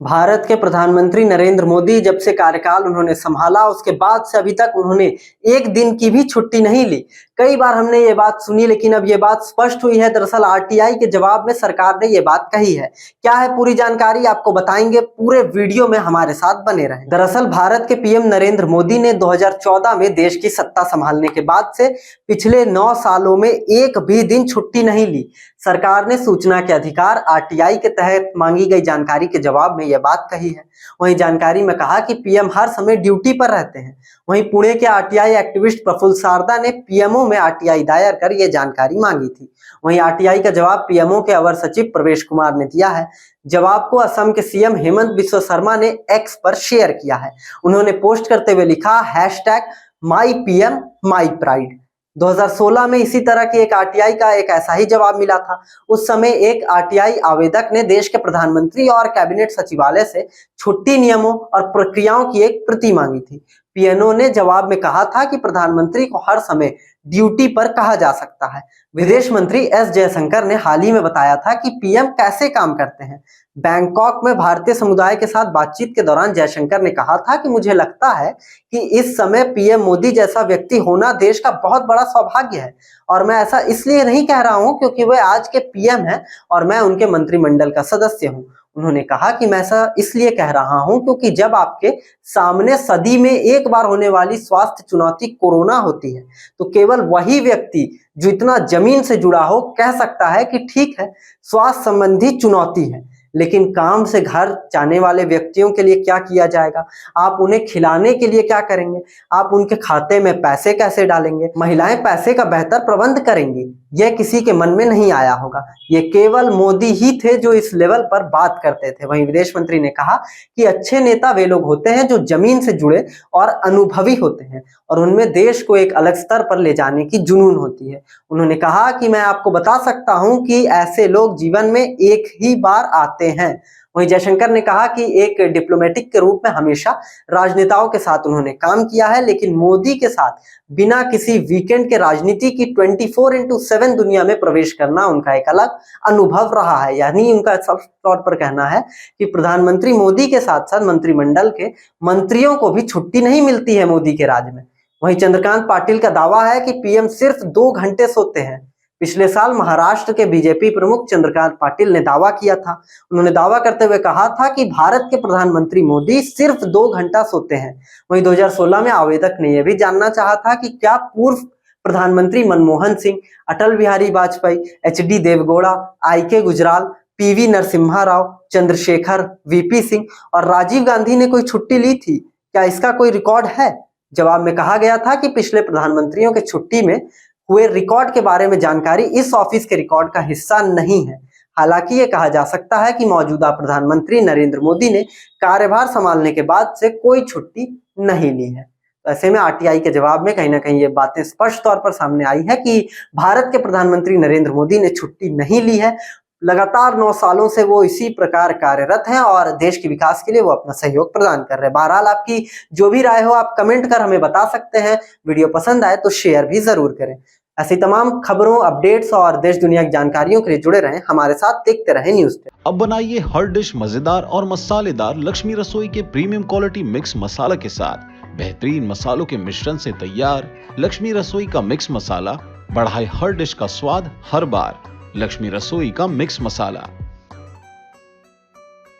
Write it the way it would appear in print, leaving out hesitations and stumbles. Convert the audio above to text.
भारत के प्रधानमंत्री नरेंद्र मोदी जब से कार्यकाल उन्होंने संभाला उसके बाद से अभी तक उन्होंने एक दिन की भी छुट्टी नहीं ली। कई बार हमने ये बात सुनी लेकिन अब ये बात स्पष्ट हुई है। दरअसल आरटीआई के जवाब में सरकार ने ये बात कही है। क्या है पूरी जानकारी आपको बताएंगे, पूरे वीडियो में हमारे साथ बने रहें। दरअसल भारत के पीएम नरेंद्र मोदी ने 2014 में देश की सत्ता संभालने के बाद से पिछले 9 सालों में एक भी दिन छुट्टी नहीं ली। सरकार ने सूचना के अधिकार आरटीआई के तहत मांगी गई जानकारी के जवाब में यह बात कही है। वहीं जानकारी में कहा कि पीएम हर समय ड्यूटी पर रहते हैं। वहीं पुणे के आरटीआई एक्टिविस्ट प्रफुल्ल सारदा ने पीएमओ में आरटीआई दायर कर यह जानकारी मांगी थी। वहीं आरटीआई का जवाब पीएमओ के अवर सचिव प्रवेश कुमार ने दिया है। जवाब को असम के सीएम हेमंत बिस्वा शर्मा ने एक्स पर शेयर किया है। उन्होंने पोस्ट करते हुए लिखा #माईपीएम माईप्राइड। 2016 में इसी तरह की एक आरटीआई का एक ऐसा ही जवाब मिला था। उस समय एक आरटीआई आवेदक ने देश के प्रधानमंत्री और कैबिनेट सचिवालय से छुट्टी नियमों और प्रक्रियाओं की एक प्रति मांगी थी। पीएनओ ने जवाब में कहा था कि प्रधानमंत्री को हर समय ड्यूटी पर कहा जा सकता है। विदेश मंत्री एस जयशंकर ने हाल ही में बताया था कि पीएम कैसे काम करते हैं। बैंकॉक में भारतीय समुदाय के साथ बातचीत के दौरान जयशंकर ने कहा था कि मुझे लगता है कि इस समय पीएम मोदी जैसा व्यक्ति होना देश का बहुत बड़ा सौभाग्य है और मैं ऐसा इसलिए नहीं कह रहा हूं क्योंकि वे आज के पीएम हैं और मैं उनके मंत्रिमंडल का सदस्य हूं। उन्होंने कहा कि मैं ऐसा इसलिए कह रहा हूं क्योंकि जब आपके सामने सदी में एक बार होने वाली स्वास्थ्य चुनौती कोरोना होती है तो केवल वही व्यक्ति जो इतना जमीन से जुड़ा हो कह सकता है कि ठीक है, स्वास्थ्य संबंधी चुनौती है, लेकिन काम से घर जाने वाले व्यक्तियों के लिए क्या किया जाएगा? आप उन्हें खिलाने के लिए क्या करेंगे? आप उनके खाते में पैसे कैसे डालेंगे? महिलाएं पैसे का बेहतर प्रबंध करेंगी, यह किसी के मन में नहीं आया होगा। ये केवल मोदी ही थे जो इस लेवल पर बात करते थे। वहीं विदेश मंत्री ने कहा कि अच्छे नेता वे लोग होते हैं जो जमीन से जुड़े और अनुभवी होते हैं और उनमें देश को एक अलग स्तर पर ले जाने की जुनून होती है। उन्होंने कहा कि मैं आपको बता सकता हूं कि ऐसे लोग जीवन में एक ही बार आते हैं। वहीं जयशंकर ने कहा कि एक डिप्लोमेटिक के रूप में हमेशा राजनेताओं के साथ उन्होंने काम किया है, लेकिन मोदी के साथ बिना किसी वीकेंड के राजनीति की 24/7 दुनिया में प्रवेश करना उनका एक अलग अनुभव रहा है। यानी उनका साफ तौर पर कहना है कि प्रधानमंत्री मोदी के साथ साथ मंत्रिमंडल के मंत्रियों को भी छुट्टी नहीं मिलती है मोदी के राज में। वहीं चंद्रकांत पाटिल का दावा है कि पीएम सिर्फ 2 घंटे सोते हैं। पिछले साल महाराष्ट्र के बीजेपी प्रमुख चंद्रकांत पाटिल ने दावा किया था। उन्होंने दावा करते हुए कहा था कि भारत के प्रधानमंत्री मोदी सिर्फ 2 घंटा सोते हैं। वहीं 2016 में आवेदक ने यह भी जानना चाहा था कि क्या पूर्व प्रधानमंत्री मनमोहन सिंह, अटल बिहारी वाजपेयी, एचडी देवगौड़ा, आईके गुजराल, पीवी नरसिम्हा राव, चंद्रशेखर, वीपी सिंह और राजीव गांधी ने कोई छुट्टी ली थी? क्या इसका कोई रिकॉर्ड है? जवाब में कहा गया था कि पिछले प्रधानमंत्रियों के छुट्टी में हुए रिकॉर्ड के बारे में जानकारी इस ऑफिस के रिकॉर्ड का हिस्सा नहीं है। हालांकि ये कहा जा सकता है कि मौजूदा प्रधानमंत्री नरेंद्र मोदी ने कार्यभार संभालने के बाद से कोई छुट्टी नहीं ली है। तो ऐसे में आरटीआई के जवाब में कहीं ना कहीं ये बातें स्पष्ट तौर पर सामने आई है कि भारत के प्रधानमंत्री नरेंद्र मोदी ने छुट्टी नहीं ली है। लगातार 9 सालों से वो इसी प्रकार कार्यरत हैं और देश के विकास के लिए वो अपना सहयोग प्रदान कर रहे हैं। बहरहाल आपकी जो भी राय हो आप कमेंट कर हमें बता सकते हैं। वीडियो पसंद आए तो शेयर भी जरूर करें। ऐसी तमाम खबरों, अपडेट्स और देश दुनिया की जानकारियों के लिए जुड़े रहें हमारे साथ, देखते रहें न्यूज़ पे। अब बनाइए हर डिश मजेदार और मसालेदार लक्ष्मी रसोई के प्रीमियम क्वालिटी मिक्स मसाला के साथ। बेहतरीन मसालों के मिश्रण से तैयार लक्ष्मी रसोई का मिक्स मसाला बढ़ाए हर डिश का स्वाद हर बार। लक्ष्मी रसोई का मिक्स मसाला।